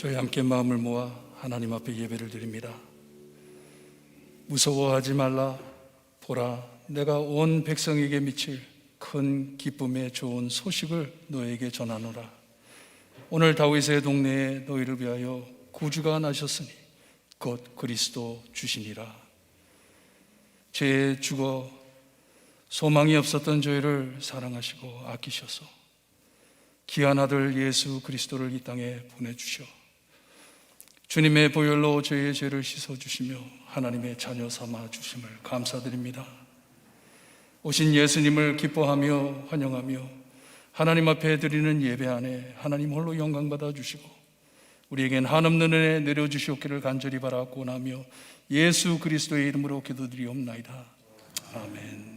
저희 함께 마음을 모아 하나님 앞에 예배를 드립니다. 무서워하지 말라. 보라, 내가 온 백성에게 미칠 큰 기쁨의 좋은 소식을 너에게 전하노라. 오늘 다윗의 동네에 너희를 위하여 구주가 나셨으니 곧 그리스도 주시니라. 죄에 죽어 소망이 없었던 저희를 사랑하시고 아끼셔서 귀한 아들 예수 그리스도를 이 땅에 보내주셔 주님의 보혈로 저희의 죄를 씻어주시며 하나님의 자녀 삼아 주심을 감사드립니다. 오신 예수님을 기뻐하며 환영하며 하나님 앞에 드리는 예배 안에 하나님 홀로 영광 받아 주시고 우리에겐 한없는 은혜 내려주시옵기를 간절히 바라고나며 예수 그리스도의 이름으로 기도드리옵나이다. 아멘.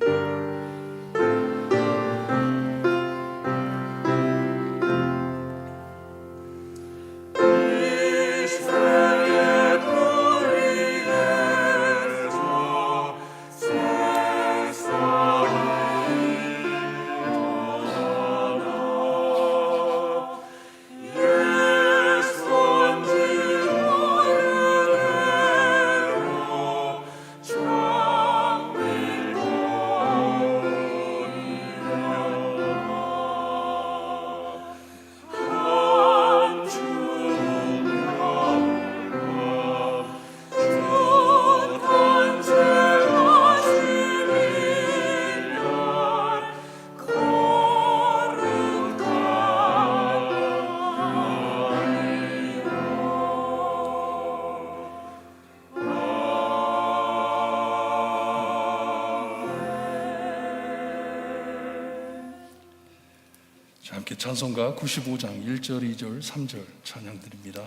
함께 찬송가 95장 1절, 2절, 3절 찬양 드립니다.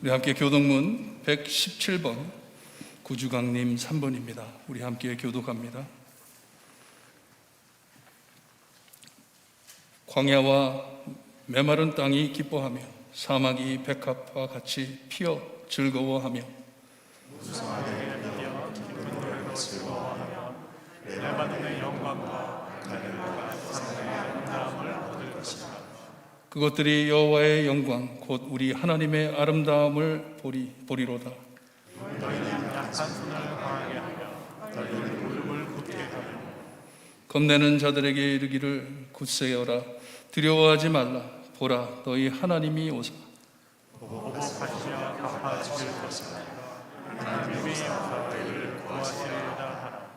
우리 함께 교독문 117번 구주강림 3번입니다. 우리 함께 교독합니다. 광야와 메마른 땅이 기뻐하며 사막이 백합과 같이 피어 즐거워하며 무성하게 피어 기쁜 노래로 즐거워하며 레바논의 영광과 가늘과 산의 아름다움을 얻을 것이다. 그것들이 여호와의 영광 곧 우리 하나님의 아름다움을 보리로다. 너희는 약한 손을 강하게 하며 너희는 무릎을 굳게 하며 겁내는 자들에게 이르기를 굳세어라. 두려워하지 말라. 보라, 너희 하나님이 오사. 보복하시며 갚아주실 것이다. 하나님의 영광을 구하시리이다 하라.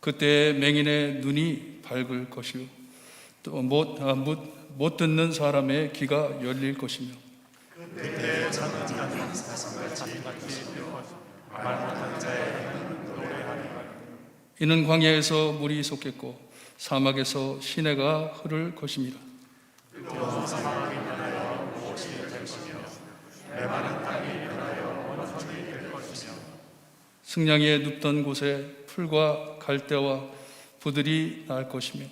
그때 맹인의 눈이 밝을 것이요 또 못 듣는 사람의 귀가 열릴 것이며 그때 작은 자는 사슴같이 뛰고 말 못하는 자에게는 노래하리라. 이는 광야에서 물이 솟겠고 사막에서 시내가 흐를 것입니다. 또 사막이 변하여 무엇이 될 것이며 메마른 땅이 변하여 원천이 될 것이며 승냥이에 눕던 곳에 풀과 갈대와 부들이 날 것이며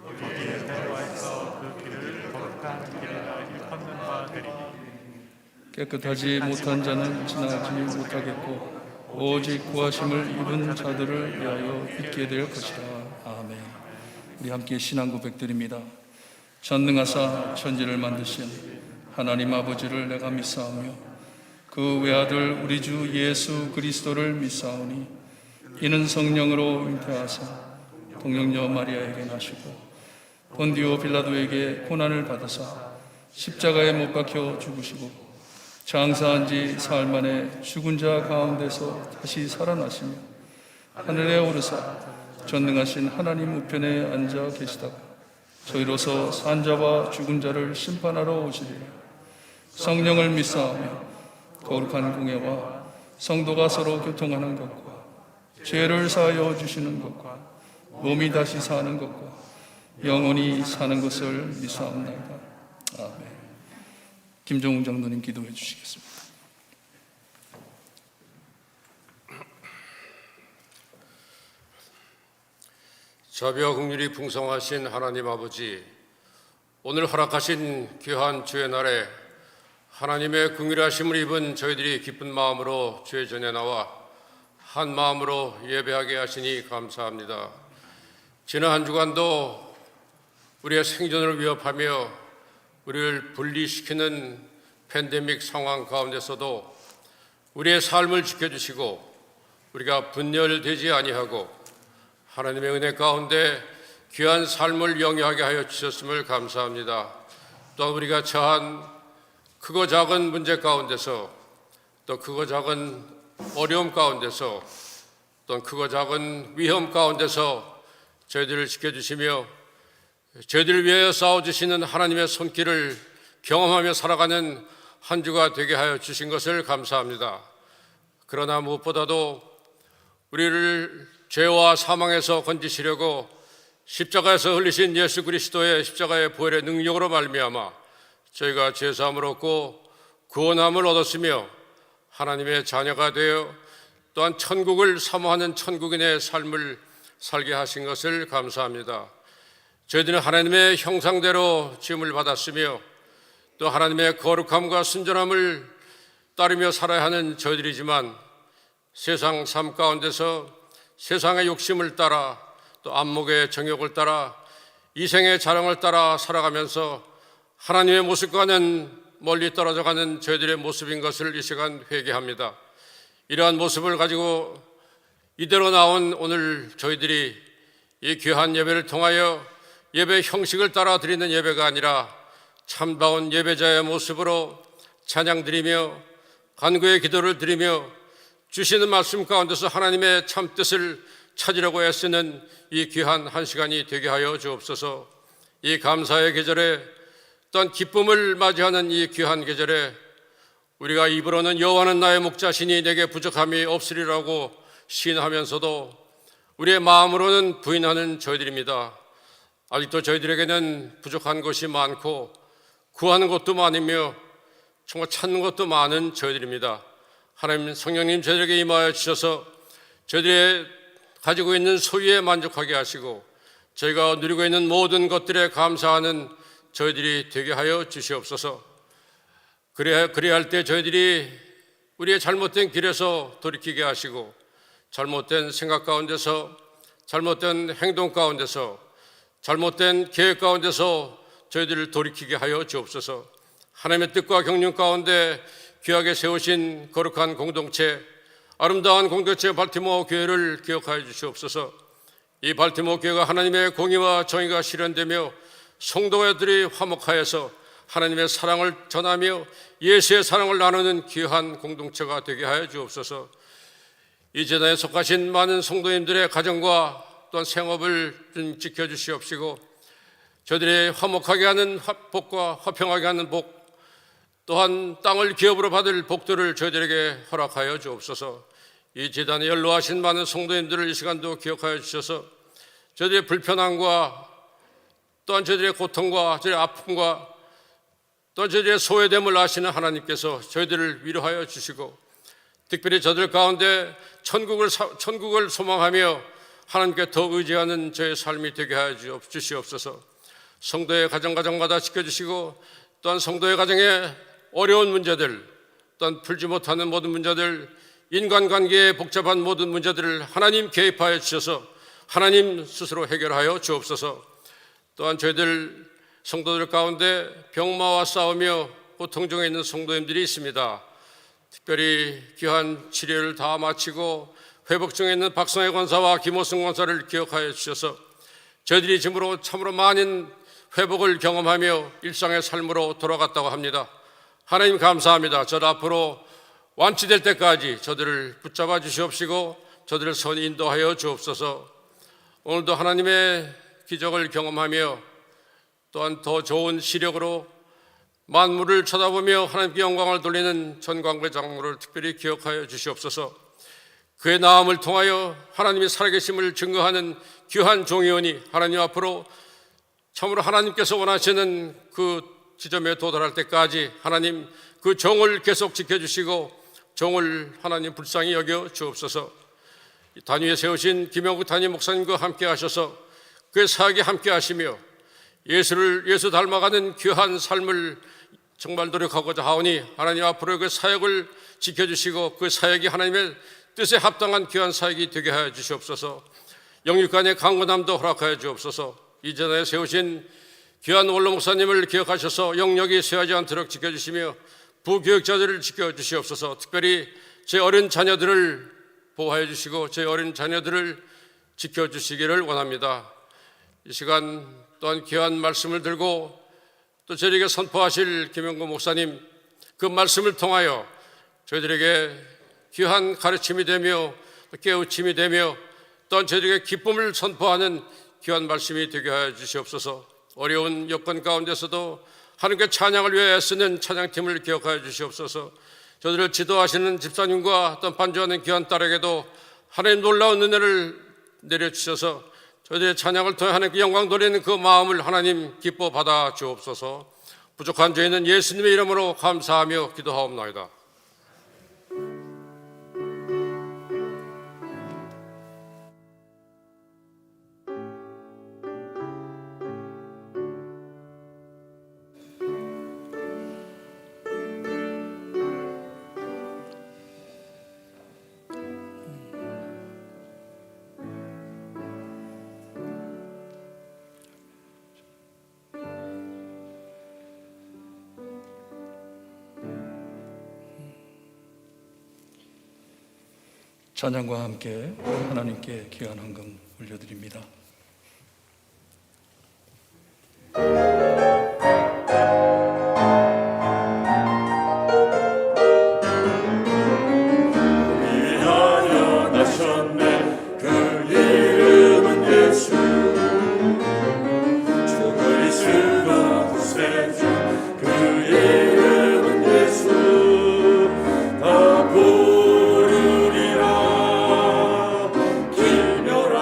거기에 때와 있어 그 길을 거룩한 길이라 일컫는 바 되리니 깨끗하지 못한 자는 지나지 못하겠고 오직 구하심을 입은 자들을 위하여 있게 될 것이라. 아멘. 우리 함께 신앙 고백드립니다. 전능하사 천지를 만드신 하나님 아버지를 내가 믿사오며 그 외아들 우리 주 예수 그리스도를 믿사오니 이는 성령으로 잉태하사 동정녀 마리아에게 나시고 본디오 빌라도에게 고난을 받으사 십자가에 못 박혀 죽으시고 장사한 지 사흘 만에 죽은 자 가운데서 다시 살아나시며 하늘에 오르사 전능하신 하나님 우편에 앉아 계시다가 저희로서 산 자와 죽은 자를 심판하러 오시리라. 성령을 믿사오며 거룩한 공예와 성도가 서로 교통하는 것과 죄를 사하여 주시는 것과 몸이 다시 사는 것과 영원히 사는 것을 믿사옵나이다. 아멘. 김종웅 장로님 기도해 주시겠습니다. 자비와 긍휼이 풍성하신 하나님 아버지, 오늘 허락하신 귀한 주의 날에 하나님의 긍휼하심을 입은 저희들이 기쁜 마음으로 주의 전에 나와 한 마음으로 예배하게 하시니 감사합니다. 지난 한 주간도 우리의 생존을 위협하며 우리를 분리시키는 팬데믹 상황 가운데서도 우리의 삶을 지켜주시고 우리가 분열되지 아니하고 하나님의 은혜 가운데 귀한 삶을 영위하게 하여 주셨음을 감사합니다. 또한 우리가 처한 크고 작은 문제 가운데서 또 크고 작은 어려움 가운데서 또 크고 작은 위험 가운데서 저희들을 지켜주시며 저희들을 위하여 싸워주시는 하나님의 손길을 경험하며 살아가는 한 주가 되게 하여 주신 것을 감사합니다. 그러나 무엇보다도 우리를 죄와 사망에서 건지시려고 십자가에서 흘리신 예수 그리스도의 십자가의 보혈의 능력으로 말미암아 저희가 죄사함을 얻고 구원함을 얻었으며 하나님의 자녀가 되어 또한 천국을 사모하는 천국인의 삶을 살게 하신 것을 감사합니다. 저희들은 하나님의 형상대로 지음을 받았으며 또 하나님의 거룩함과 순전함을 따르며 살아야 하는 저희들이지만 세상 삶 가운데서 세상의 욕심을 따라 또 안목의 정욕을 따라 이생의 자랑을 따라 살아가면서 하나님의 모습과는 멀리 떨어져가는 저희들의 모습인 것을 이 시간 회개합니다. 이러한 모습을 가지고 이대로 나온 오늘 저희들이 이 귀한 예배를 통하여 예배 형식을 따라 드리는 예배가 아니라 참다운 예배자의 모습으로 찬양드리며 간구의 기도를 드리며 주시는 말씀 가운데서 하나님의 참뜻을 찾으려고 애쓰는 이 귀한 한 시간이 되게 하여 주옵소서. 이 감사의 계절에 또한 기쁨을 맞이하는 이 귀한 계절에 우리가 입으로는 여호와는 나의 목자시니 내게 부족함이 없으리라고 시인하면서도 우리의 마음으로는 부인하는 저희들입니다. 아직도 저희들에게는 부족한 것이 많고 구하는 것도 많으며 정말 찾는 것도 많은 저희들입니다. 하나님 성령님 저희들에게 임하여 주셔서 저희들의 가지고 있는 소유에 만족하게 하시고 저희가 누리고 있는 모든 것들에 감사하는 저희들이 되게 하여 주시옵소서. 그래야 할 때 저희들이 우리의 잘못된 길에서 돌이키게 하시고 잘못된 생각 가운데서 잘못된 행동 가운데서 잘못된 계획 가운데서 저희들을 돌이키게 하여 주옵소서. 하나님의 뜻과 경륜 가운데 귀하게 세우신 거룩한 공동체, 아름다운 공동체 발티모어 교회를 기억하여 주시옵소서. 이 발티모어 교회가 하나님의 공의와 정의가 실현되며 성도들이 화목하여서 하나님의 사랑을 전하며 예수의 사랑을 나누는 귀한 공동체가 되게 하여 주옵소서. 이 재단에 속하신 많은 성도님들의 가정과 또한 생업을 좀 지켜주시옵시고 저들의 화목하게 하는 복과 화평하게 하는 복 또한 땅을 기업으로 받을 복들을 저희들에게 허락하여 주옵소서. 이 재단에 연로하신 많은 성도님들을 이 시간도 기억하여 주셔서 저희들의 불편함과 또한 저희들의 고통과 저희들의 아픔과 또한 저희들의 소외됨을 아시는 하나님께서 저희들을 위로하여 주시고 특별히 저들 가운데 천국을 소망하며 하나님께 더 의지하는 저의 삶이 되게 하여 주시옵소서. 성도의 가정마다 지켜주시고 또한 성도의 가정에 어려운 문제들 또한 풀지 못하는 모든 문제들 인간관계의 복잡한 모든 문제들을 하나님 개입하여 주셔서 하나님 스스로 해결하여 주옵소서. 또한 저희들 성도들 가운데 병마와 싸우며 고통 중에 있는 성도님들이 있습니다. 특별히 귀한 치료를 다 마치고 회복 중에 있는 박성혜 권사와 김호승 권사를 기억하여 주셔서 저희들이 지금으로 참으로 많은 회복을 경험하며 일상의 삶으로 돌아갔다고 합니다. 하나님 감사합니다. 저들 앞으로 완치될 때까지 저들을 붙잡아 주시옵시고 저들을 선히 인도하여 주옵소서. 오늘도 하나님의 기적을 경험하며 또한 더 좋은 시력으로 만물을 쳐다보며 하나님께 영광을 돌리는 전광배 장로를 특별히 기억하여 주시옵소서. 그의 나음을 통하여 하나님의 살아계심을 증거하는 귀한 종이오니 하나님 앞으로 참으로 하나님께서 원하시는 그 지점에 도달할 때까지 하나님 그 종을 계속 지켜주시고 종을 하나님 불쌍히 여겨 주옵소서. 단위에 세우신 김영국 단임 목사님과 함께 하셔서 그의 사역에 함께 하시며 예수 닮아가는 귀한 삶을 정말 노력하고자 하오니 하나님 앞으로 그 사역을 지켜주시고 그 사역이 하나님의 뜻에 합당한 귀한 사역이 되게 하여 주시옵소서. 영육간의 강건함도 허락하여 주옵소서. 이전에 세우신 귀한 원로 목사님을 기억하셔서 영역이 쇠하지 않도록 지켜주시며 부교육자들을 지켜주시옵소서. 특별히 제 어린 자녀들을 보호하여 주시고 제 어린 자녀들을 지켜주시기를 원합니다. 이 시간 또한 귀한 말씀을 들고 또 저에게 선포하실 김영구 목사님 그 말씀을 통하여 저희들에게 귀한 가르침이 되며 깨우침이 되며 또한 저희들에게 기쁨을 선포하는 귀한 말씀이 되게 하여 주시옵소서. 어려운 여건 가운데서도 하나님께 찬양을 위해 애쓰는 찬양팀을 기억하여 주시옵소서. 저들을 지도하시는 집사님과 또 반주하는 귀한 딸에게도 하나님 놀라운 은혜를 내려주셔서 저희들의 찬양을 통해 하나님께 영광 돌리는 그 마음을 하나님 기뻐 받아 주옵소서. 부족한 저희는 예수님의 이름으로 감사하며 기도하옵나이다. 찬양과 함께 하나님께 귀한 헌금 올려드립니다. 위하여 나셨네 그 이름은 예수 주 그리스도 구세주 그 이름은 예수 다 부르리라 기묘라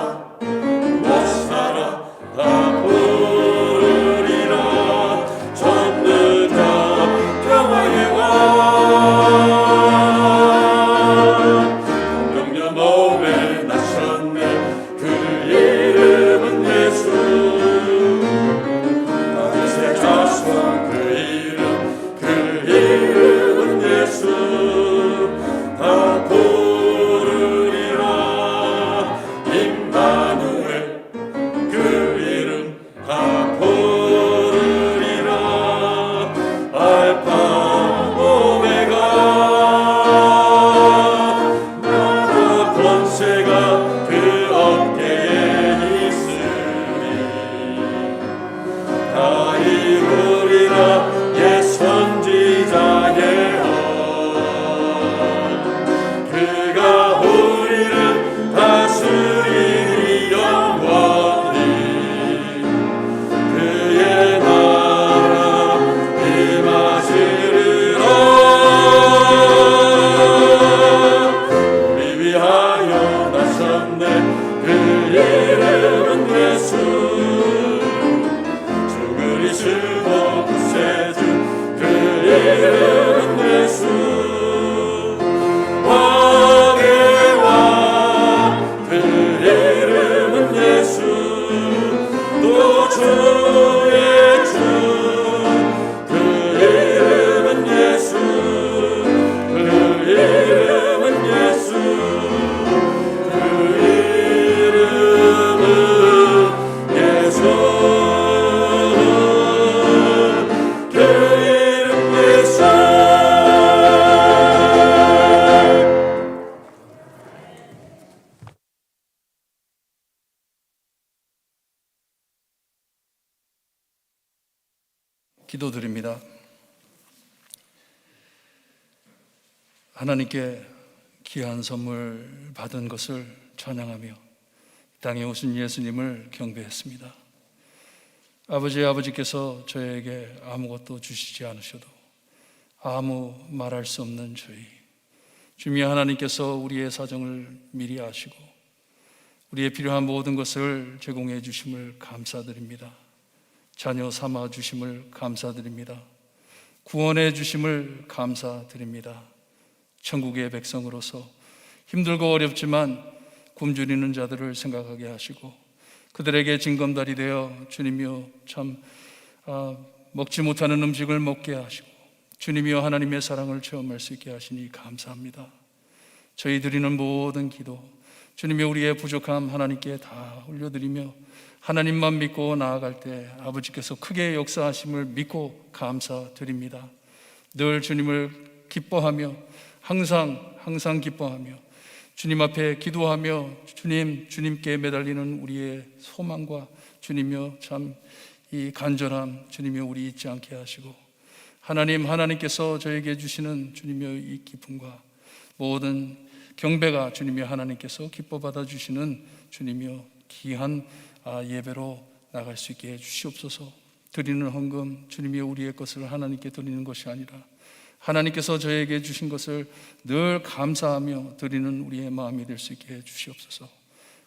오셨네. 그 이름은 예수. 죽을 이시고 구세주. 그 이름은 예수. 왕의 왕. 그 이름은 예수. 또 주의 주. 그 이름은 예수. 그 이름은 예수. 그 이름은 예수. 그 이름 예수. 기도드립니다. 하나님께 귀한 선물 받은 것을 찬양하며 땅에 오신 예수님을 경배했습니다. 아버지께서 저에게 아무것도 주시지 않으셔도 아무 말할 수 없는 저희 주님 하나님께서 우리의 사정을 미리 아시고 우리의 필요한 모든 것을 제공해 주심을 감사드립니다. 자녀 삼아 주심을 감사드립니다. 구원해 주심을 감사드립니다. 천국의 백성으로서 힘들고 어렵지만 굶주리는 자들을 생각하게 하시고 그들에게 징검다리 되어 주님이여 참 먹지 못하는 음식을 먹게 하시고 주님이여 하나님의 사랑을 체험할 수 있게 하시니 감사합니다. 저희 드리는 모든 기도 주님이여 우리의 부족함 하나님께 다 올려드리며 하나님만 믿고 나아갈 때 아버지께서 크게 역사하심을 믿고 감사드립니다. 늘 주님을 기뻐하며 항상 기뻐하며 주님 앞에 기도하며 주님께 매달리는 우리의 소망과 주님이여 참 이 간절함 주님이여 우리 잊지 않게 하시고 하나님께서 저에게 주시는 주님이여 이 기쁨과 모든 경배가 주님이여 하나님께서 기뻐 받아주시는 주님이여 귀한 예배로 나갈 수 있게 해주시옵소서. 드리는 헌금 주님이여 우리의 것을 하나님께 드리는 것이 아니라 하나님께서 저에게 주신 것을 늘 감사하며 드리는 우리의 마음이 될 수 있게 해주시옵소서.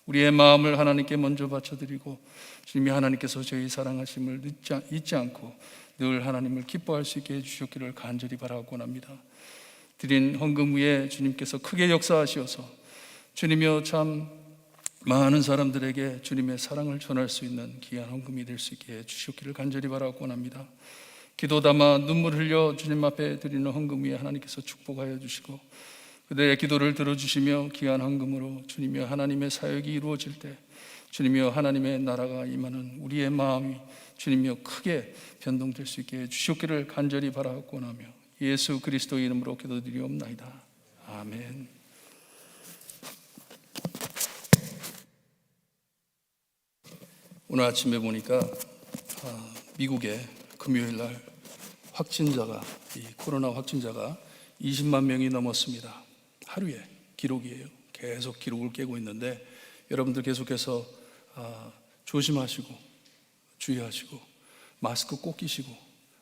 우리의 마음을 하나님께 먼저 바쳐드리고 주님이 하나님께서 저희 사랑하심을 잊지 않고 늘 하나님을 기뻐할 수 있게 해주셨기를 간절히 바라고 합니다. 드린 헌금 위에 주님께서 크게 역사하시어서 주님이여 참 많은 사람들에게 주님의 사랑을 전할 수 있는 귀한 헌금이 될 수 있게 해주셨기를 간절히 바라고 합니다. 기도 담아 눈물 흘려 주님 앞에 드리는 헌금 위에 하나님께서 축복하여 주시고 그들의 기도를 들어주시며 귀한 헌금으로 주님이여 하나님의 사역이 이루어질 때 주님이여 하나님의 나라가 임하는 우리의 마음이 주님이여 크게 변동될 수 있게 해주셨기를 간절히 바라고 하며 예수 그리스도의 이름으로 기도드리옵나이다. 아멘. 오늘 아침에 보니까 미국의 금요일 날 확진자가 코로나 확진자가 20만 명이 넘었습니다. 하루에 기록이에요. 계속 기록을 깨고 있는데 여러분들 계속해서 조심하시고 주의하시고 마스크 꼭 끼시고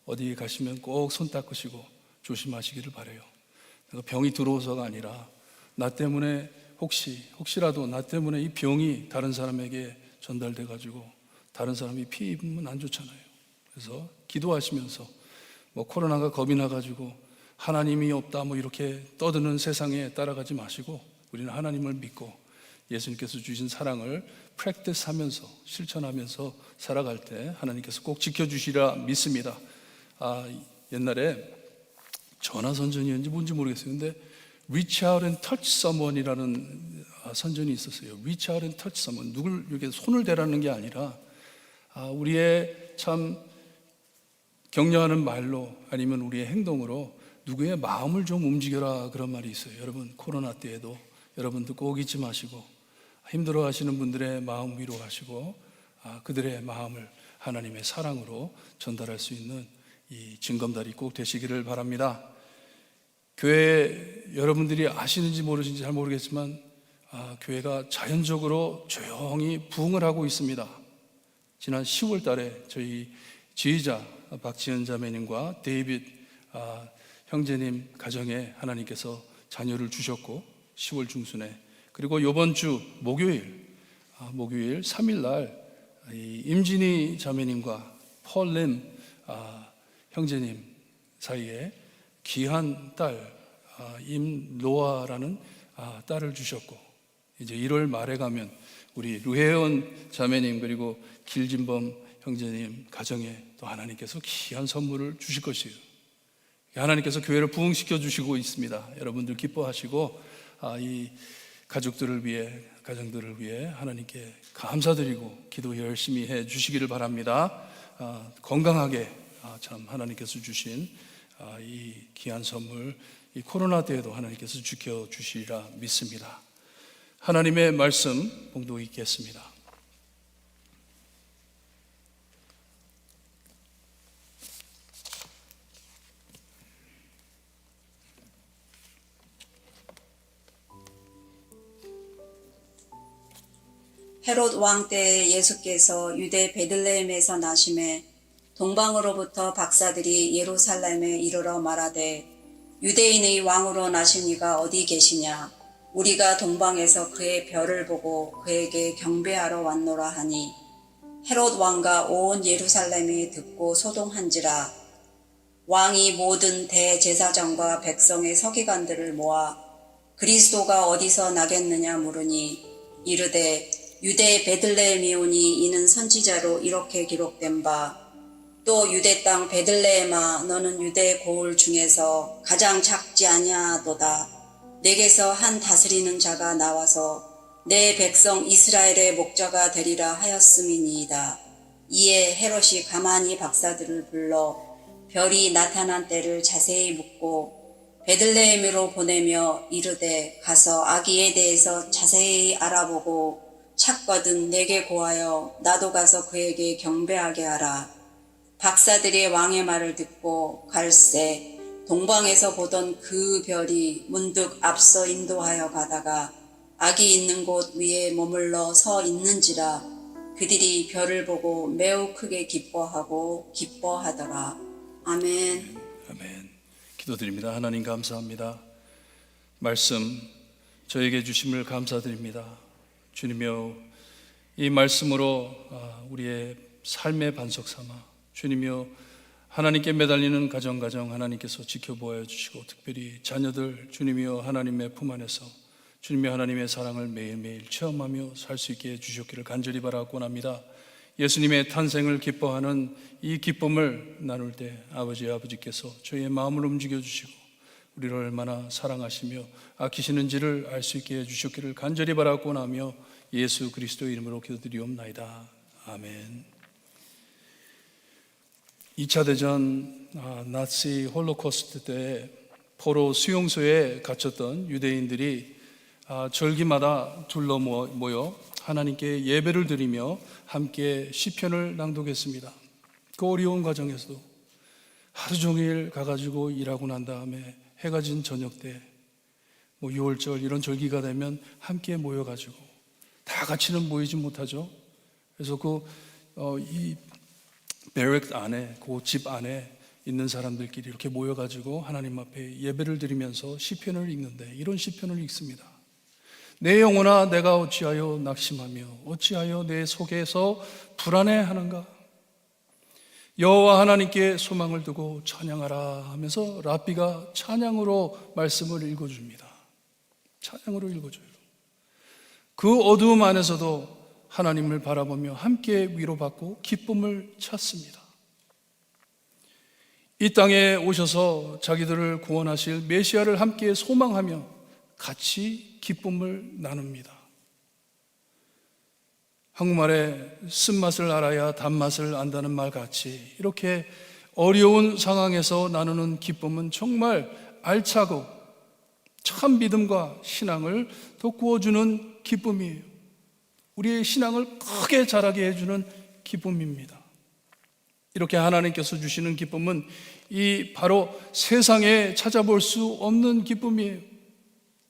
어디에 가시면 꼭 손 닦으시고 조심하시기를 바라요. 병이 들어오서가 아니라 나 때문에 혹시라도 나 때문에 이 병이 다른 사람에게 전달돼 가지고 다른 사람이 피해 입으면 안 좋잖아요. 그래서 기도하시면서 코로나가 겁이 나가지고 하나님이 없다 이렇게 떠드는 세상에 따라가지 마시고 우리는 하나님을 믿고 예수님께서 주신 사랑을 프랙티스하면서 실천하면서 살아갈 때 하나님께서 꼭 지켜주시리라 믿습니다. 옛날에 전화선전이었는지 뭔지 모르겠어요. 근데 Reach out and touch someone이라는 선전이 있었어요. Reach out and touch someone. 누굴 이렇게 손을 대라는 게 아니라 우리의 참 격려하는 말로 아니면 우리의 행동으로 누구의 마음을 좀 움직여라 그런 말이 있어요. 여러분 코로나 때에도 여러분도 꼭 잊지 마시고 힘들어 하시는 분들의 마음 위로하시고 그들의 마음을 하나님의 사랑으로 전달할 수 있는 이 징검다리 꼭 되시기를 바랍니다. 교회 여러분들이 아시는지 모르시는지 잘 모르겠지만 교회가 자연적으로 조용히 부흥을 하고 있습니다. 지난 10월 달에 저희 지휘자 박지은 자매님과 데이빗 형제님 가정에 하나님께서 자녀를 주셨고 10월 중순에 그리고 이번 주 목요일 3일 날 임진희 자매님과 폴렘 형제님 사이에 귀한 딸 임노아라는 딸을 주셨고, 이제 1월 말에 가면 우리 루혜원 자매님 그리고 길진범 형제님 가정에 또 하나님께서 귀한 선물을 주실 것이에요. 하나님께서 교회를 부흥시켜 주시고 있습니다. 여러분들 기뻐하시고 이 가족들을 위해, 가정들을 위해 하나님께 감사드리고 기도 열심히 해 주시기를 바랍니다. 건강하게 참 하나님께서 주신 이 귀한 선물, 이 코로나 때에도 하나님께서 지켜주시리라 믿습니다. 하나님의 말씀 봉독 읽겠습니다. 헤롯 왕 때 예수께서 유대 베들레헴에서 나심에 동방으로부터 박사들이 예루살렘에 이르러 말하되 유대인의 왕으로 나신 이가 어디 계시냐? 우리가 동방에서 그의 별을 보고 그에게 경배하러 왔노라 하니 헤롯 왕과 온 예루살렘이 듣고 소동한지라. 왕이 모든 대제사장과 백성의 서기관들을 모아 그리스도가 어디서 나겠느냐 물으니 이르되 유대 베들레헴이오니 이는 선지자로 이렇게 기록된 바 또 유대 땅 베들레헴아 너는 유대 고을 중에서 가장 작지 아니하도다. 내게서 한 다스리는 자가 나와서 내 백성 이스라엘의 목자가 되리라 하였음이니이다. 이에 헤롯이 가만히 박사들을 불러 별이 나타난 때를 자세히 묻고 베들레헴으로 보내며 이르되 가서 아기에 대해서 자세히 알아보고 찾거든 내게 고하여 나도 가서 그에게 경배하게 하라. 박사들이 왕의 말을 듣고 갈새 동방에서 보던 그 별이 문득 앞서 인도하여 가다가 아기 있는 곳 위에 머물러 서 있는지라. 그들이 별을 보고 매우 크게 기뻐하더라. 아멘. 아멘. 기도드립니다. 하나님 감사합니다. 말씀 저에게 주심을 감사드립니다. 주님이여, 이 말씀으로 우리의 삶의 반석 삼아 주님이여, 하나님께 매달리는 가정 하나님께서 지켜보아 주시고, 특별히 자녀들 주님이여 하나님의 품 안에서 주님의 하나님의 사랑을 매일매일 체험하며 살 수 있게 해주셨기를 간절히 바라곤 합니다. 예수님의 탄생을 기뻐하는 이 기쁨을 나눌 때 아버지께서 저희의 마음을 움직여 주시고 우리를 얼마나 사랑하시며 아끼시는지를 알 수 있게 해주셨기를 간절히 바라곤 하며 예수 그리스도의 이름으로 기도드리옵나이다. 아멘. 2차 대전 나치 홀로코스트 때 포로 수용소에 갇혔던 유대인들이 절기마다 둘러 모여 하나님께 예배를 드리며 함께 시편을 낭독했습니다. 그 어려운 과정에서도 하루 종일 가가지고 일하고 난 다음에 해가 진 저녁 때 6월절 이런 절기가 되면 함께 모여가지고 다 같이는 모이지 못하죠. 그래서 이 베렉 안에, 그 집 안에 있는 사람들끼리 이렇게 모여가지고 하나님 앞에 예배를 드리면서 시편을 읽는데 이런 시편을 읽습니다. 내 영혼아 내가 어찌하여 낙심하며 어찌하여 내 속에서 불안해하는가? 여호와 하나님께 소망을 두고 찬양하라 하면서 랍비가 찬양으로 말씀을 읽어줍니다. 찬양으로 읽어줘요. 그 어두움 안에서도 하나님을 바라보며 함께 위로받고 기쁨을 찾습니다. 이 땅에 오셔서 자기들을 구원하실 메시아를 함께 소망하며 같이 기쁨을 나눕니다. 한국말에 쓴맛을 알아야 단맛을 안다는 말 같이 이렇게 어려운 상황에서 나누는 기쁨은 정말 알차고 참 믿음과 신앙을 돋구어주는 기쁨이에요. 우리의 신앙을 크게 자라게 해주는 기쁨입니다. 이렇게 하나님께서 주시는 기쁨은 이 바로 세상에 찾아볼 수 없는 기쁨이에요.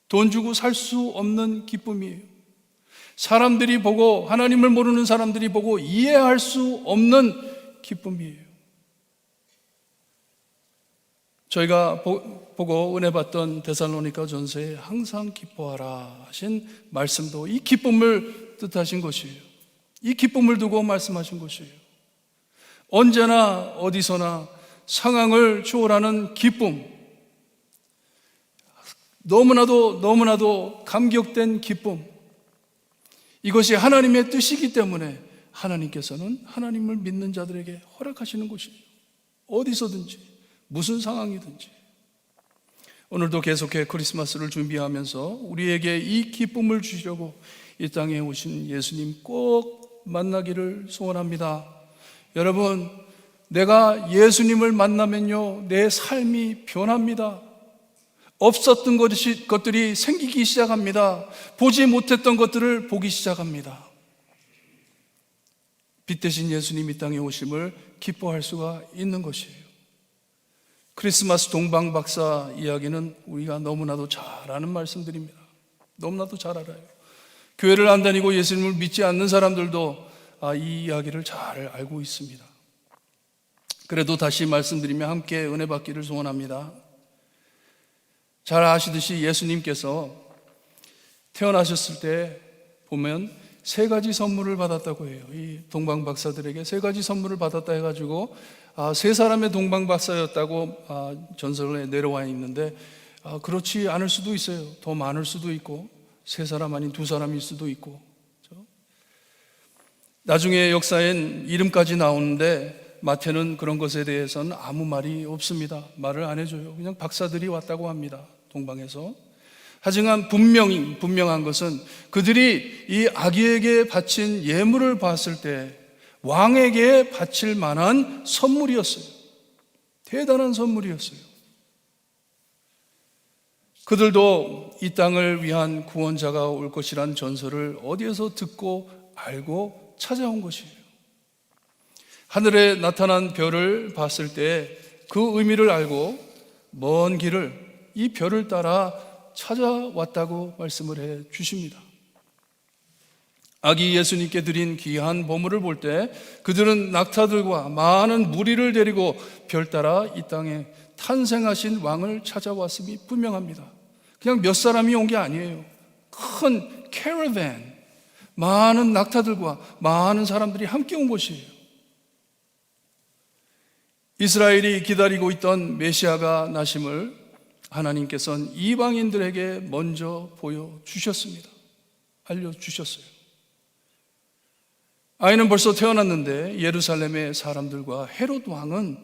돈 주고 살 수 없는 기쁨이에요. 사람들이 보고, 하나님을 모르는 사람들이 보고 이해할 수 없는 기쁨이에요. 저희가 보고 은혜 받던 데살로니가 전서에 항상 기뻐하라 하신 말씀도 이 기쁨을 뜻하신 것이에요. 이 기쁨을 두고 말씀하신 것이에요. 언제나 어디서나 상황을 초월하는 기쁨, 너무나도 감격된 기쁨, 이것이 하나님의 뜻이기 때문에 하나님께서는 하나님을 믿는 자들에게 허락하시는 것이에요. 어디서든지, 무슨 상황이든지. 오늘도 계속해 크리스마스를 준비하면서 우리에게 이 기쁨을 주시려고 이 땅에 오신 예수님 꼭 만나기를 소원합니다. 여러분, 내가 예수님을 만나면요, 내 삶이 변합니다. 없었던 것들이 생기기 시작합니다. 보지 못했던 것들을 보기 시작합니다. 빛 대신 예수님 이 땅에 오심을 기뻐할 수가 있는 것이에요. 크리스마스 동방박사 이야기는 우리가 너무나도 잘 아는 말씀들입니다. 너무나도 잘 알아요. 교회를 안 다니고 예수님을 믿지 않는 사람들도 이 이야기를 잘 알고 있습니다. 그래도 다시 말씀드리며 함께 은혜 받기를 소원합니다. 잘 아시듯이 예수님께서 태어나셨을 때 보면 3가지 선물을 받았다고 해요. 이 동방박사들에게 3가지 선물을 받았다 해가지고 3사람의 동방박사였다고 전설에 내려와 있는데 그렇지 않을 수도 있어요. 더 많을 수도 있고 3사람 아닌 2사람일 수도 있고. 나중에 역사엔 이름까지 나오는데 마태는 그런 것에 대해서는 아무 말이 없습니다. 말을 안 해줘요. 그냥 박사들이 왔다고 합니다. 동방에서. 하지만 분명한 것은 그들이 이 아기에게 바친 예물을 봤을 때 왕에게 바칠 만한 선물이었어요. 대단한 선물이었어요. 그들도 이 땅을 위한 구원자가 올 것이란 전설을 어디에서 듣고 알고 찾아온 것이에요. 하늘에 나타난 별을 봤을 때 그 의미를 알고 먼 길을 이 별을 따라 찾아왔다고 말씀을 해 주십니다. 아기 예수님께 드린 귀한 보물을 볼 때 그들은 낙타들과 많은 무리를 데리고 별 따라 이 땅에 탄생하신 왕을 찾아왔음이 분명합니다. 그냥 몇 사람이 온 게 아니에요. 큰 캐러밴, 많은 낙타들과 많은 사람들이 함께 온 것이에요. 이스라엘이 기다리고 있던 메시아가 나심을 하나님께서는 이방인들에게 먼저 보여주셨습니다. 알려주셨어요. 아이는 벌써 태어났는데 예루살렘의 사람들과 헤롯 왕은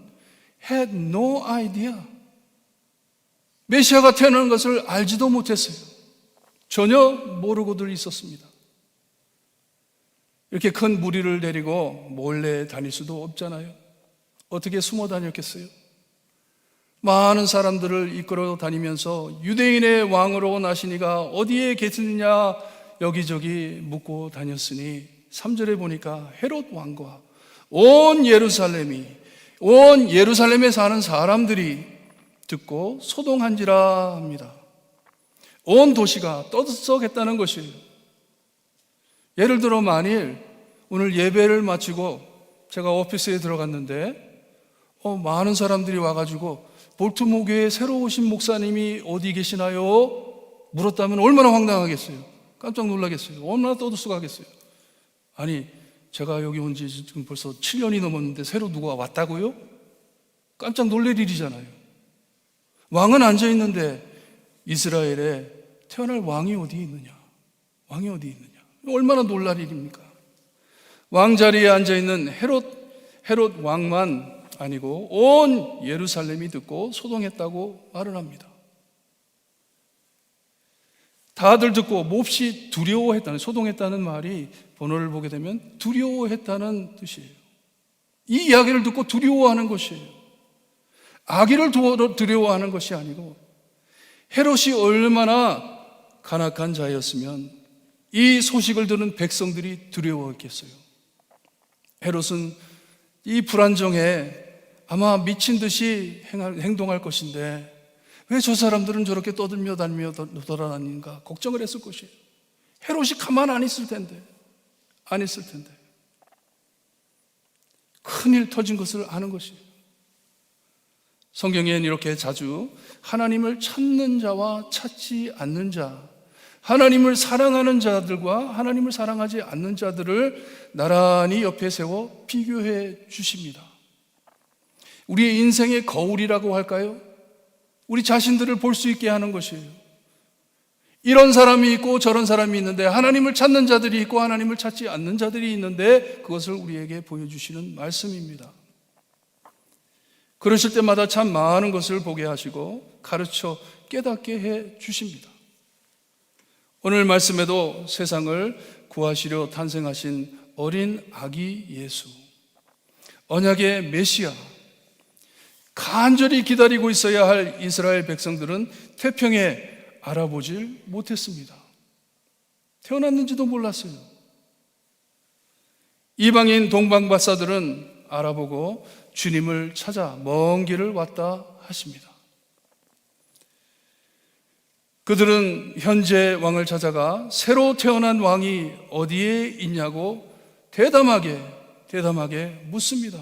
had no idea. 메시아가 태어나는 것을 알지도 못했어요. 전혀 모르고들 있었습니다. 이렇게 큰 무리를 데리고 몰래 다닐 수도 없잖아요. 어떻게 숨어 다녔겠어요? 많은 사람들을 이끌어 다니면서 유대인의 왕으로 나시니가 어디에 계시느냐 여기저기 묻고 다녔으니 3절에 보니까 헤롯 왕과 온 예루살렘에 사는 사람들이 듣고 소동한지라 합니다. 온 도시가 떠들썩했다는 것이에요. 예를 들어 만일 오늘 예배를 마치고 제가 오피스에 들어갔는데 많은 사람들이 와가지고 볼트모 교회 새로 오신 목사님이 어디 계시나요? 물었다면 얼마나 황당하겠어요. 깜짝 놀라겠어요. 얼마나 떠들썩하겠어요. 아니 제가 여기 온 지 지금 벌써 7년이 넘었는데 새로 누가 왔다고요? 깜짝 놀랄 일이잖아요. 왕은 앉아있는데 이스라엘에 태어날 왕이 어디 있느냐? 왕이 어디 있느냐? 얼마나 놀랄 일입니까? 왕자리에 앉아있는 헤롯 왕만 아니고 온 예루살렘이 듣고 소동했다고 말을 합니다. 다들 듣고 몹시 두려워했다는, 소동했다는 말이 번호를 보게 되면 두려워했다는 뜻이에요. 이 이야기를 듣고 두려워하는 것이에요. 아기를 두려워하는 것이 아니고 헤롯이 얼마나 간악한 자였으면 이 소식을 들은 백성들이 두려워했겠어요. 헤롯은 이 불안정에 아마 미친 듯이 행동할 것인데 왜 저 사람들은 저렇게 떠들며 다니며 돌아다니는가 걱정을 했을 것이에요. 헤롯이 가만 안 있을 텐데 큰일 터진 것을 아는 것이에요. 성경에는 이렇게 자주 하나님을 찾는 자와 찾지 않는 자, 하나님을 사랑하는 자들과 하나님을 사랑하지 않는 자들을 나란히 옆에 세워 비교해 주십니다. 우리의 인생의 거울이라고 할까요? 우리 자신들을 볼 수 있게 하는 것이에요. 이런 사람이 있고 저런 사람이 있는데, 하나님을 찾는 자들이 있고 하나님을 찾지 않는 자들이 있는데, 그것을 우리에게 보여주시는 말씀입니다. 그러실 때마다 참 많은 것을 보게 하시고 가르쳐 깨닫게 해 주십니다. 오늘 말씀에도 세상을 구하시려 탄생하신 어린 아기 예수, 언약의 메시아, 간절히 기다리고 있어야 할 이스라엘 백성들은 태평에 알아보질 못했습니다. 태어났는지도 몰랐어요. 이방인 동방박사들은 알아보고 주님을 찾아 먼 길을 왔다 하십니다. 그들은 현재 왕을 찾아가 새로 태어난 왕이 어디에 있냐고 대담하게 묻습니다.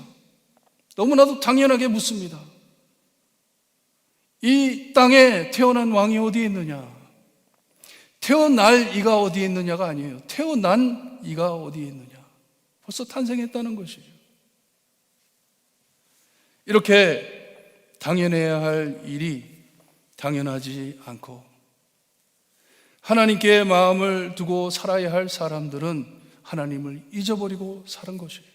너무나도 당연하게 묻습니다. 이 땅에 태어난 왕이 어디에 있느냐? 태어날 이가 어디에 있느냐가 아니에요. 태어난 이가 어디에 있느냐? 벌써 탄생했다는 것이죠. 이렇게 당연해야 할 일이 당연하지 않고 하나님께 마음을 두고 살아야 할 사람들은 하나님을 잊어버리고 사는 것이에요.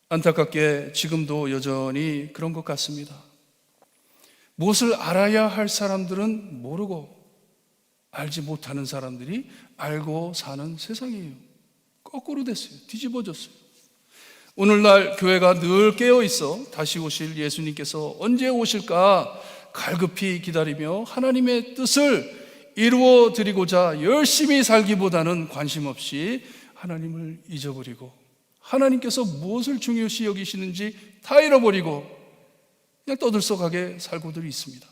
안타깝게 지금도 여전히 그런 것 같습니다. 무엇을 알아야 할 사람들은 모르고 알지 못하는 사람들이 알고 사는 세상이에요. 거꾸로 됐어요. 뒤집어졌어요. 오늘날 교회가 늘 깨어 있어 다시 오실 예수님께서 언제 오실까 갈급히 기다리며 하나님의 뜻을 이루어 드리고자 열심히 살기보다는 관심 없이 하나님을 잊어버리고 하나님께서 무엇을 중요시 여기시는지 다 잃어버리고 그냥 떠들썩하게 살고들 있습니다.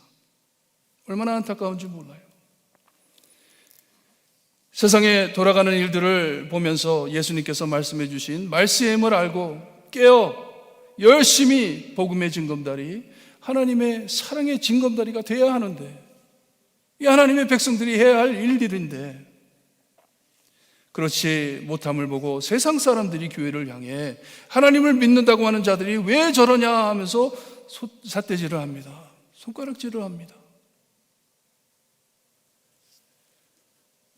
얼마나 안타까운지 몰라요. 세상에 돌아가는 일들을 보면서 예수님께서 말씀해 주신 말씀을 알고 깨어 열심히 복음의 징검다리, 하나님의 사랑의 징검다리가 되어야 하는데, 이 하나님의 백성들이 해야 할 일들인데 그렇지 못함을 보고 세상 사람들이 교회를 향해 하나님을 믿는다고 하는 자들이 왜 저러냐 하면서 삿대질을 합니다. 손가락질을 합니다.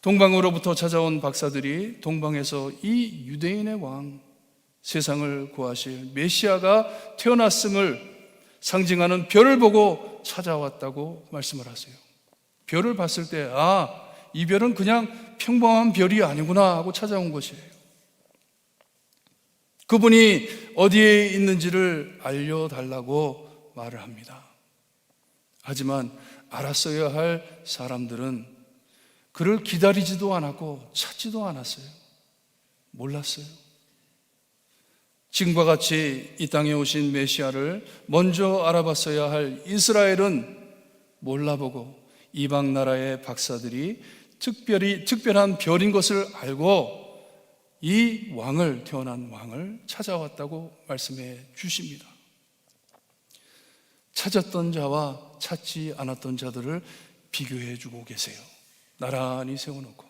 동방으로부터 찾아온 박사들이 동방에서 이 유대인의 왕, 세상을 구하실 메시아가 태어났음을 상징하는 별을 보고 찾아왔다고 말씀을 하세요. 별을 봤을 때 이 별은 그냥 평범한 별이 아니구나 하고 찾아온 것이에요. 그분이 어디에 있는지를 알려달라고 말을 합니다. 하지만 알았어야 할 사람들은 그를 기다리지도 않았고 찾지도 않았어요. 몰랐어요. 지금과 같이 이 땅에 오신 메시아를 먼저 알아봤어야 할 이스라엘은 몰라보고 이방 나라의 박사들이 특별한 별인 것을 알고 이 왕을, 태어난 왕을 찾아왔다고 말씀해 주십니다. 찾았던 자와 찾지 않았던 자들을 비교해 주고 계세요. 나란히 세워놓고.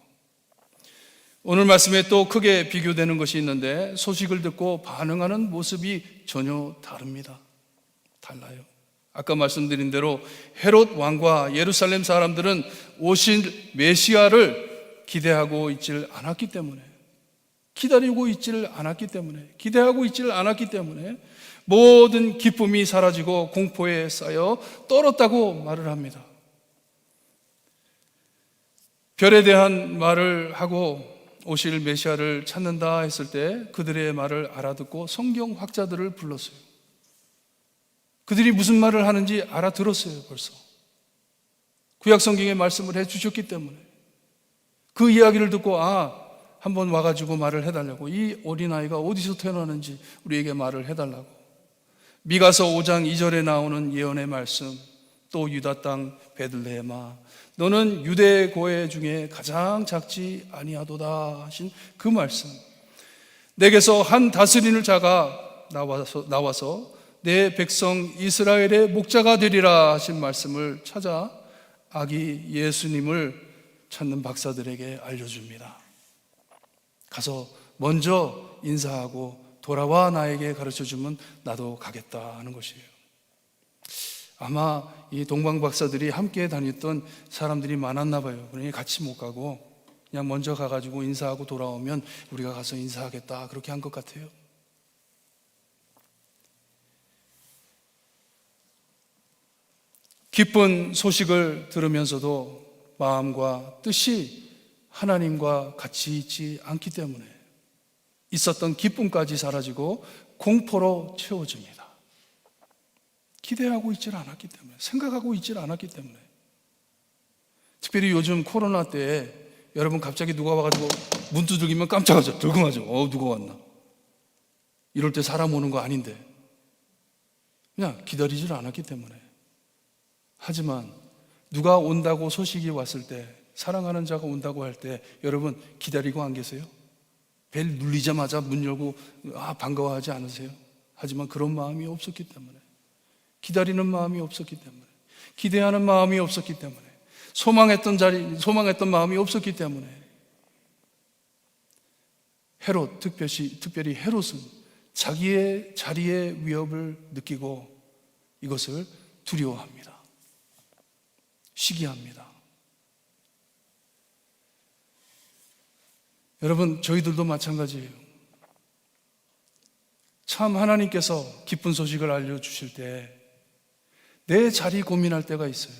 오늘 말씀에 또 크게 비교되는 것이 있는데 소식을 듣고 반응하는 모습이 전혀 다릅니다. 달라요. 아까 말씀드린 대로 헤롯 왕과 예루살렘 사람들은 오신 메시아를 기대하고 있질 않았기 때문에, 기다리고 있질 않았기 때문에, 기대하고 있질 않았기 때문에 모든 기쁨이 사라지고 공포에 쌓여 떨었다고 말을 합니다. 별에 대한 말을 하고 오실 메시아를 찾는다 했을 때 그들의 말을 알아듣고 성경 학자들을 불렀어요. 그들이 무슨 말을 하는지 알아들었어요. 벌써 구약 성경에 말씀을 해주셨기 때문에 그 이야기를 듣고 한번 와가지고 말을 해달라고, 이 어린아이가 어디서 태어나는지 우리에게 말을 해달라고. 미가서 5장 2절에 나오는 예언의 말씀, 또 유다 땅 베들레헴아 너는 유대 고해 중에 가장 작지 아니하도다 하신 그 말씀, 내게서 한 다스리는 자가 나와서 내 백성 이스라엘의 목자가 되리라 하신 말씀을 찾아 아기 예수님을 찾는 박사들에게 알려줍니다. 가서 먼저 인사하고 돌아와 나에게 가르쳐주면 나도 가겠다 하는 것이에요. 아마 이 동방 박사들이 함께 다녔던 사람들이 많았나 봐요. 그러니 같이 못 가고 그냥 먼저 가가지고 인사하고 돌아오면 우리가 가서 인사하겠다, 그렇게 한 것 같아요. 기쁜 소식을 들으면서도 마음과 뜻이 하나님과 같이 있지 않기 때문에 있었던 기쁨까지 사라지고 공포로 채워집니다. 기대하고 있질 않았기 때문에, 생각하고 있질 않았기 때문에. 특별히 요즘 코로나 때에 여러분 갑자기 누가 와가지고 문 두들기면 깜짝하죠. 들고하죠. 누가 왔나. 이럴 때 사람 오는 거 아닌데 그냥 기다리질 않았기 때문에. 하지만 누가 온다고 소식이 왔을 때, 사랑하는 자가 온다고 할 때 여러분 기다리고 안 계세요? 벨 눌리자마자 문 열고 반가워하지 않으세요? 하지만 그런 마음이 없었기 때문에, 기다리는 마음이 없었기 때문에, 기대하는 마음이 없었기 때문에, 소망했던 마음이 없었기 때문에 헤롯, 특별히 헤롯은 자기의 자리의 위협을 느끼고 이것을 두려워합니다. 시기합니다. 여러분, 저희들도 마찬가지예요. 참 하나님께서 기쁜 소식을 알려주실 때 내 자리 고민할 때가 있어요.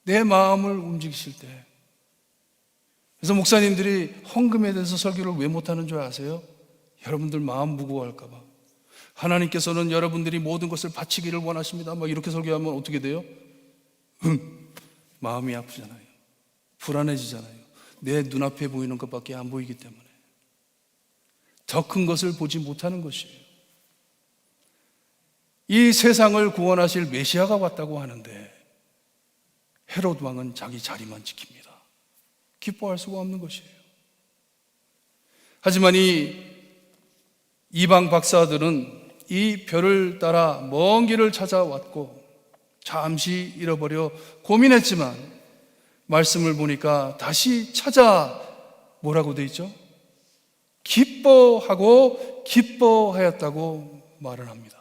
내 마음을 움직이실 때. 그래서 목사님들이 헌금에 대해서 설교를 왜 못하는 줄 아세요? 여러분들 마음 무거워할까 봐. 하나님께서는 여러분들이 모든 것을 바치기를 원하십니다. 이렇게 설교하면 어떻게 돼요? 마음이 아프잖아요. 불안해지잖아요. 내 눈앞에 보이는 것밖에 안 보이기 때문에. 더 큰 것을 보지 못하는 것이에요. 이 세상을 구원하실 메시아가 왔다고 하는데 헤롯 왕은 자기 자리만 지킵니다. 기뻐할 수가 없는 것이에요. 하지만 이 이방 박사들은 이 별을 따라 먼 길을 찾아왔고 잠시 잃어버려 고민했지만 말씀을 보니까 다시 찾아 뭐라고 돼 있죠? 기뻐하고 기뻐하였다고 말을 합니다.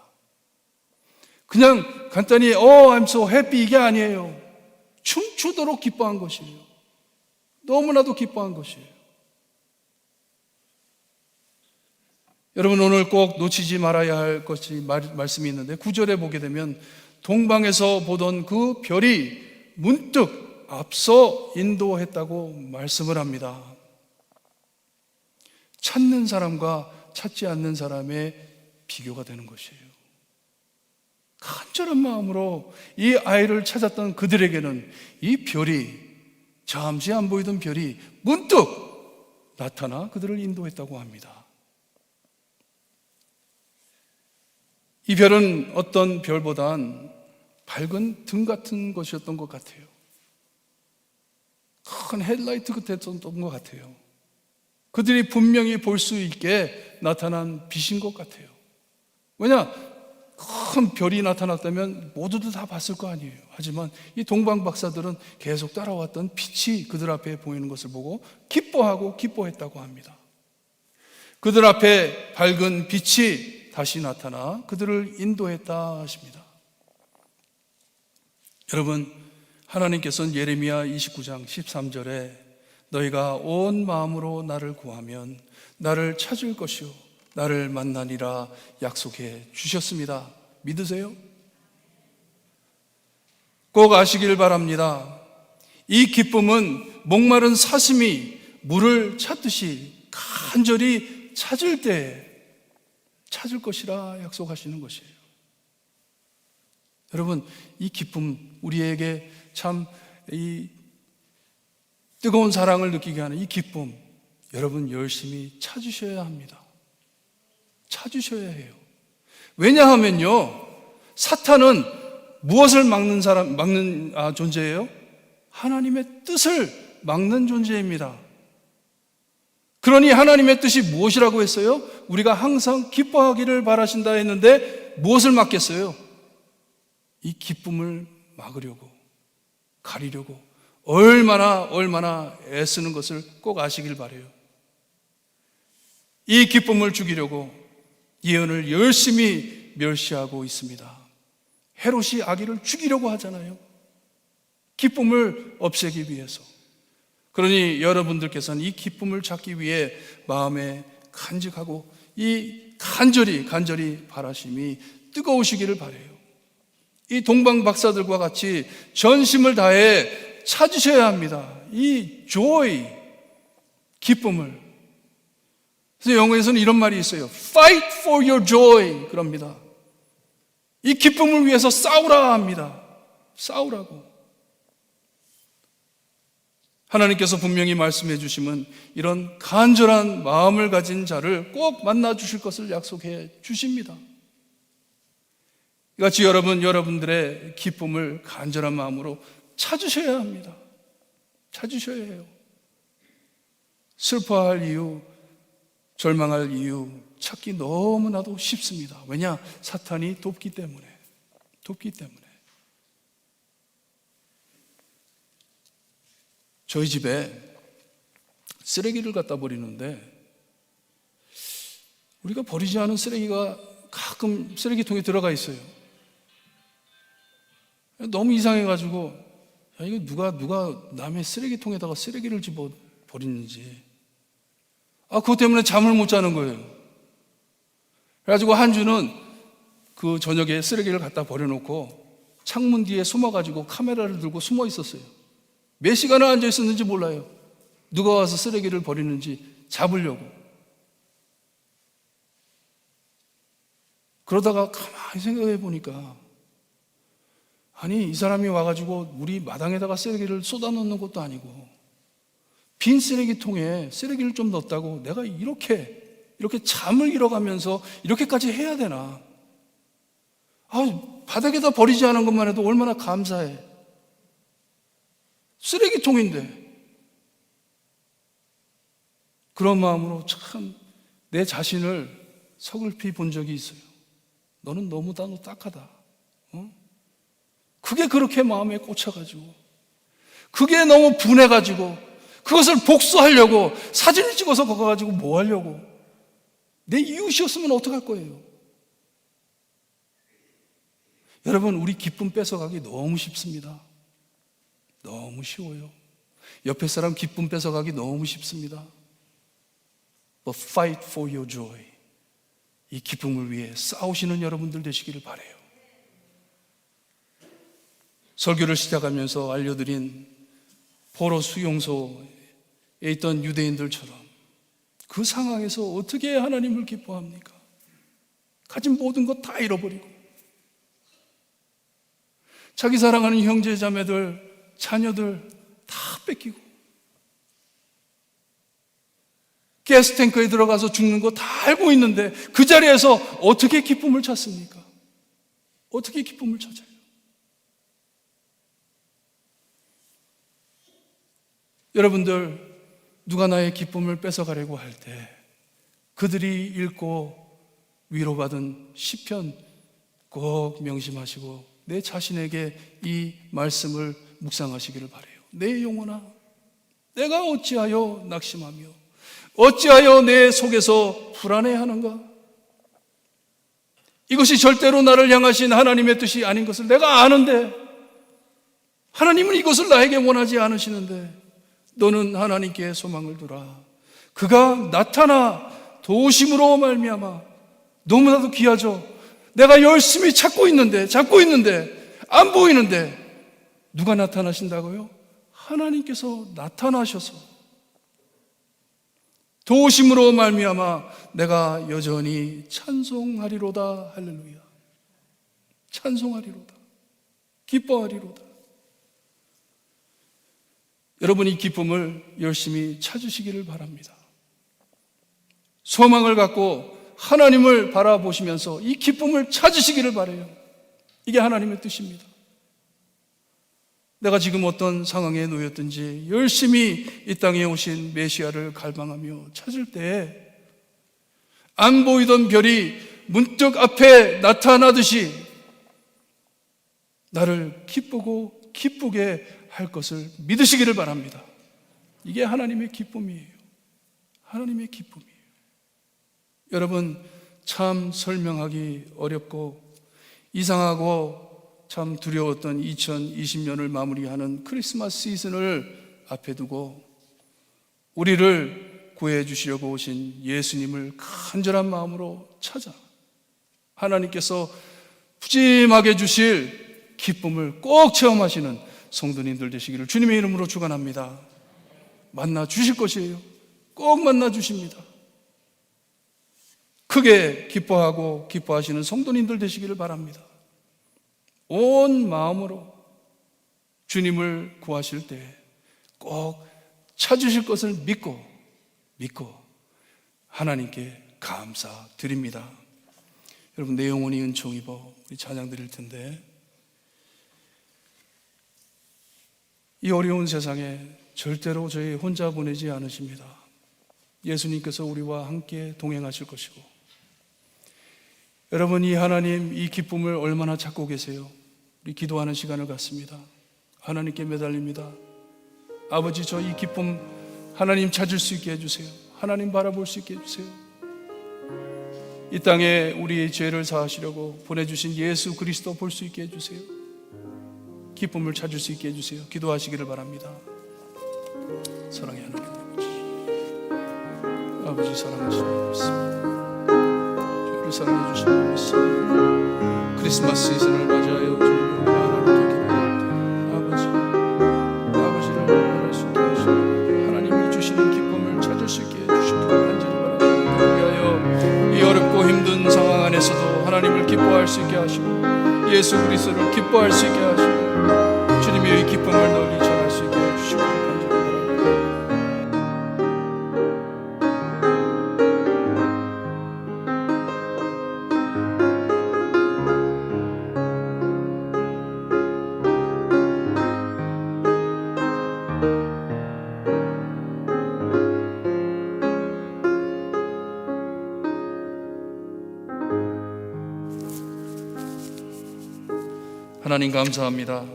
그냥 간단히 I'm so happy 이게 아니에요. 춤추도록 기뻐한 것이에요. 너무나도 기뻐한 것이에요. 여러분, 오늘 꼭 놓치지 말아야 할 것이 말씀이 있는데 9절에 보게 되면 동방에서 보던 그 별이 문득 앞서 인도했다고 말씀을 합니다. 찾는 사람과 찾지 않는 사람의 비교가 되는 것이에요. 간절한 마음으로 이 아이를 찾았던 그들에게는 이 별이, 잠시 안 보이던 별이 문득 나타나 그들을 인도했다고 합니다. 이 별은 어떤 별보단 밝은 등 같은 것이었던 것 같아요. 큰 헤드라이트 같았던 것 같아요. 그들이 분명히 볼 수 있게 나타난 빛인 것 같아요. 왜냐? 큰 별이 나타났다면 모두들 다 봤을 거 아니에요. 하지만 이 동방 박사들은 계속 따라왔던 빛이 그들 앞에 보이는 것을 보고 기뻐하고 기뻐했다고 합니다. 그들 앞에 밝은 빛이 다시 나타나 그들을 인도했다 하십니다. 여러분, 하나님께서는 예레미야 29장 13절에 너희가 온 마음으로 나를 구하면 나를 찾을 것이요 나를 만나리라 약속해 주셨습니다. 믿으세요? 꼭 아시길 바랍니다. 이 기쁨은 목마른 사슴이 물을 찾듯이 간절히 찾을 때 찾을 것이라 약속하시는 것이에요. 여러분, 이 기쁨, 우리에게 참 이 뜨거운 사랑을 느끼게 하는 이 기쁨, 여러분 열심히 찾으셔야 합니다. 찾으셔야 해요. 왜냐하면요, 사탄은 무엇을 막는 존재예요? 하나님의 뜻을 막는 존재입니다. 그러니 하나님의 뜻이 무엇이라고 했어요? 우리가 항상 기뻐하기를 바라신다 했는데 무엇을 막겠어요? 이 기쁨을 막으려고, 가리려고 얼마나 애쓰는 것을 꼭 아시길 바라요. 이 기쁨을 죽이려고 예언을 열심히 멸시하고 있습니다. 헤롯이 아기를 죽이려고 하잖아요. 기쁨을 없애기 위해서. 그러니 여러분들께서는 이 기쁨을 찾기 위해 마음에 간직하고 이 간절히 바라심이 뜨거우시기를 바라요. 이 동방 박사들과 같이 전심을 다해 찾으셔야 합니다. 이 joy, 기쁨을. 그래서 영어에서는 이런 말이 있어요. Fight for your joy. 그럽니다. 이 기쁨을 위해서 싸우라 합니다. 싸우라고. 하나님께서 분명히 말씀해 주시면 이런 간절한 마음을 가진 자를 꼭 만나 주실 것을 약속해 주십니다. 이같이 여러분들의 기쁨을 간절한 마음으로 찾으셔야 합니다. 찾으셔야 해요. 슬퍼할 이유, 절망할 이유 찾기 너무나도 쉽습니다. 왜냐? 사탄이 돕기 때문에. 저희 집에 쓰레기를 갖다 버리는데 우리가 버리지 않은 쓰레기가 가끔 쓰레기통에 들어가 있어요. 너무 이상해가지고 야, 이거 누가 남의 쓰레기통에다가 쓰레기를 집어 버리는지 그것 때문에 잠을 못 자는 거예요. 그래가지고 한 주는 그 저녁에 쓰레기를 갖다 버려놓고 창문 뒤에 숨어가지고 카메라를 들고 숨어 있었어요. 몇 시간을 앉아 있었는지 몰라요. 누가 와서 쓰레기를 버리는지 잡으려고. 그러다가 가만히 생각해 보니까 아니 이 사람이 와가지고 우리 마당에다가 쓰레기를 쏟아놓는 것도 아니고 빈 쓰레기통에 쓰레기를 좀 넣었다고 내가 이렇게 잠을 잃어가면서 이렇게까지 해야 되나? 바닥에다 버리지 않은 것만 해도 얼마나 감사해. 쓰레기통인데. 그런 마음으로 참 내 자신을 서글피 본 적이 있어요. 너는 너무 딱하다. 그게 그렇게 마음에 꽂혀가지고, 그게 너무 분해가지고, 그것을 복수하려고 사진을 찍어서 가가지고 뭐 하려고? 내 이웃이었으면 어떡할 거예요? 여러분, 우리 기쁨 뺏어가기 너무 쉽습니다. 너무 쉬워요. 옆에 사람 기쁨 뺏어가기 너무 쉽습니다. But fight for your joy. 이 기쁨을 위해 싸우시는 여러분들 되시기를 바라요. 설교를 시작하면서 알려드린 포로 수용소에 있던 유대인들처럼 그 상황에서 어떻게 하나님을 기뻐합니까? 가진 모든 것 다 잃어버리고 자기 사랑하는 형제 자매들, 자녀들 다 뺏기고 가스탱크에 들어가서 죽는 거 다 알고 있는데 그 자리에서 어떻게 기쁨을 찾습니까? 어떻게 기쁨을 찾아요? 여러분들, 누가 나의 기쁨을 뺏어가려고 할 때 그들이 읽고 위로받은 시편 꼭 명심하시고 내 자신에게 이 말씀을 묵상하시기를 바라요. 내 영혼아, 내가 어찌하여 낙심하며 어찌하여 내 속에서 불안해하는가? 이것이 절대로 나를 향하신 하나님의 뜻이 아닌 것을 내가 아는데 하나님은 이것을 나에게 원하지 않으시는데 너는 하나님께 소망을 두라. 그가 나타나 도우심으로 말미암아. 너무나도 귀하죠. 내가 열심히 찾고 있는데 안 보이는데 누가 나타나신다고요? 하나님께서 나타나셔서 도우심으로 말미암아 내가 여전히 찬송하리로다. 할렐루야. 찬송하리로다. 기뻐하리로다. 여러분, 이 기쁨을 열심히 찾으시기를 바랍니다. 소망을 갖고 하나님을 바라보시면서 이 기쁨을 찾으시기를 바라요. 이게 하나님의 뜻입니다. 내가 지금 어떤 상황에 놓였든지 열심히 이 땅에 오신 메시아를 갈망하며 찾을 때 안 보이던 별이 문득 앞에 나타나듯이 나를 기쁘고 기쁘게 할 것을 믿으시기를 바랍니다. 이게 하나님의 기쁨이에요. 하나님의 기쁨이에요. 여러분, 참 설명하기 어렵고 이상하고 참 두려웠던 2020년을 마무리하는 크리스마스 시즌을 앞에 두고 우리를 구해 주시려고 오신 예수님을 간절한 마음으로 찾아 하나님께서 푸짐하게 주실 기쁨을 꼭 체험하시는 성도님들 되시기를 주님의 이름으로 축원합니다. 만나 주실 것이에요. 꼭 만나 주십니다. 크게 기뻐하고 기뻐하시는 성도님들 되시기를 바랍니다. 온 마음으로 주님을 구하실 때 꼭 찾으실 것을 믿고 하나님께 감사드립니다. 여러분, 내 영혼이 은총 입어 우리 찬양 드릴 텐데, 이 어려운 세상에 절대로 저희 혼자 보내지 않으십니다. 예수님께서 우리와 함께 동행하실 것이고, 여러분, 이 하나님, 이 기쁨을 얼마나 찾고 계세요? 우리 기도하는 시간을 갖습니다. 하나님께 매달립니다. 아버지, 저 이 기쁨 하나님 찾을 수 있게 해주세요. 하나님 바라볼 수 있게 해주세요. 이 땅에 우리의 죄를 사하시려고 보내주신 예수 그리스도 볼 수 있게 해주세요. 기쁨을 찾을 수 있게 해주세요. 기도하시기를 바랍니다. 사랑의 하나님 아버지, 사랑하시는 믿습니다. 저희를 사랑해 주시는 믿습니다. 크리스마스 시즌을 맞이하여 주님을 하나님께 기도할 때 아버지를 만날 수 있게 하시고 하나님이 주시는 기쁨을 찾을 수 있게 해주시기를 간절히 바랍니다. 그리하여 이 어렵고 힘든 상황 안에서도 하나님을 기뻐할 수 있게 하시고 예수 그리스도를 기뻐할 수 있게 하시고 주님의 이 기쁨을 널리 전할 수 있게 해주시기를 간절히 바랍니다. 하나님 감사합니다.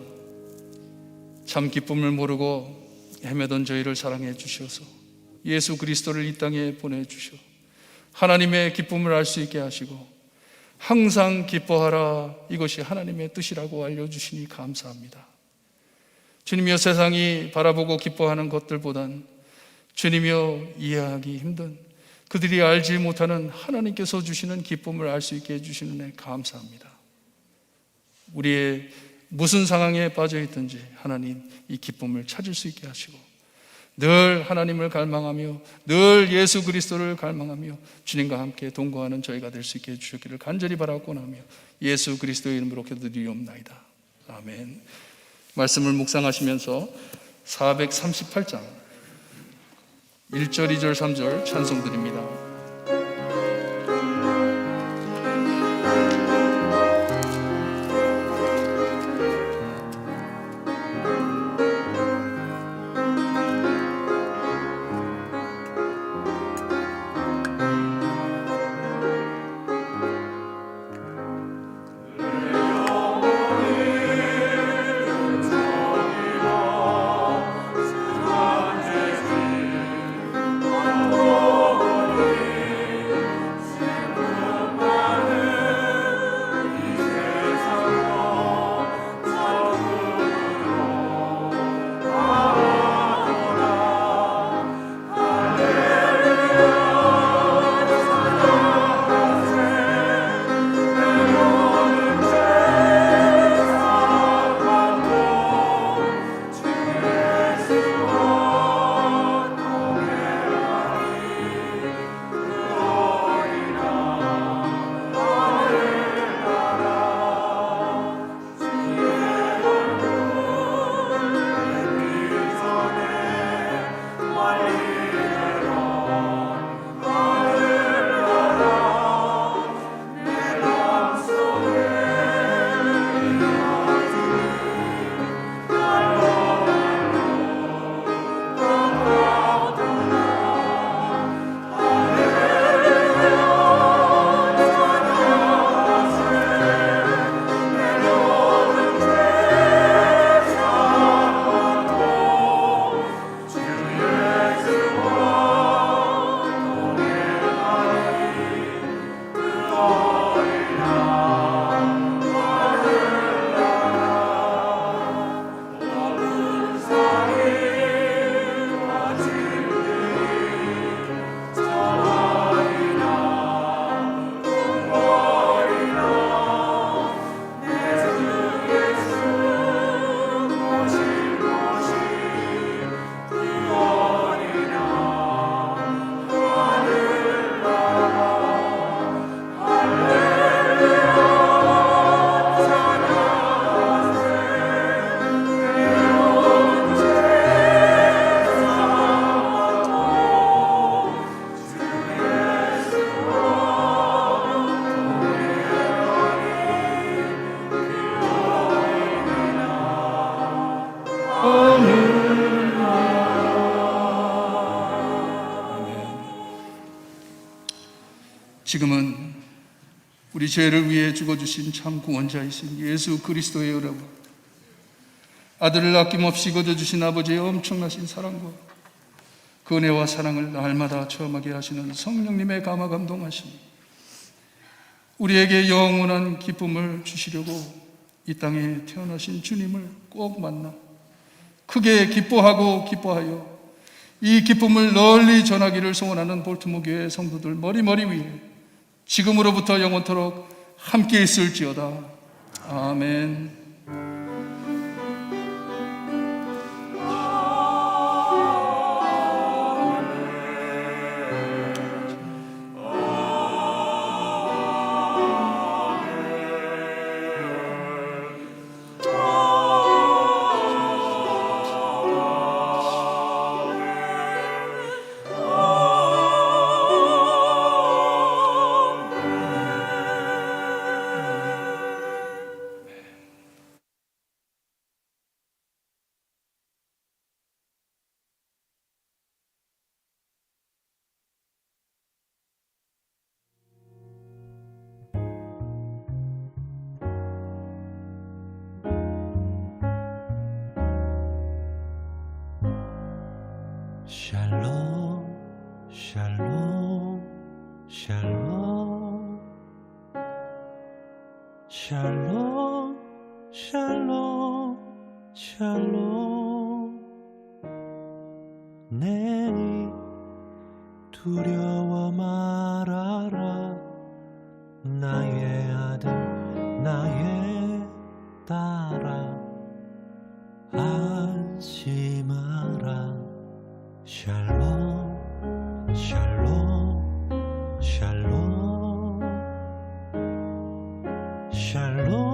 참 기쁨을 모르고 헤매던 저희를 사랑해 주셔서 예수 그리스도를 이 땅에 보내주셔 하나님의 기쁨을 알 수 있게 하시고 항상 기뻐하라, 이것이 하나님의 뜻이라고 알려주시니 감사합니다. 주님이여, 세상이 바라보고 기뻐하는 것들보단 주님이여, 이해하기 힘든 그들이 알지 못하는 하나님께서 주시는 기쁨을 알 수 있게 해주시는 데 감사합니다. 우리의 무슨 상황에 빠져 있든지 하나님 이 기쁨을 찾을 수 있게 하시고 늘 하나님을 갈망하며 늘 예수 그리스도를 갈망하며 주님과 함께 동거하는 저희가 될 수 있게 해주시기를 간절히 바라고나며 예수 그리스도의 이름으로 기도드리옵나이다. 아멘. 말씀을 묵상하시면서 438장 1절, 2절, 3절 찬송 드립니다. 지금은 우리 죄를 위해 죽어주신 참 구원자이신 예수 그리스도의 은혜와 아들을 아낌없이 거둬주신 아버지의 엄청나신 사랑과 그 은혜와 사랑을 날마다 체험하게 하시는 성령님의 감화 감동하심이 우리에게 영원한 기쁨을 주시려고 이 땅에 태어나신 주님을 꼭 만나 크게 기뻐하고 기뻐하여 이 기쁨을 널리 전하기를 소원하는 볼트모 교회 성도들 머리머리 위에 지금으로부터 영원토록 함께 있을지어다. 아멘. 샬롬 샬롬 샬롬 샬롬 샬롬 샬롬 내니 두려워 말아라 나의 아들 나의 딸아 안심하라 샬롬 샬롬 샬롬 샬롬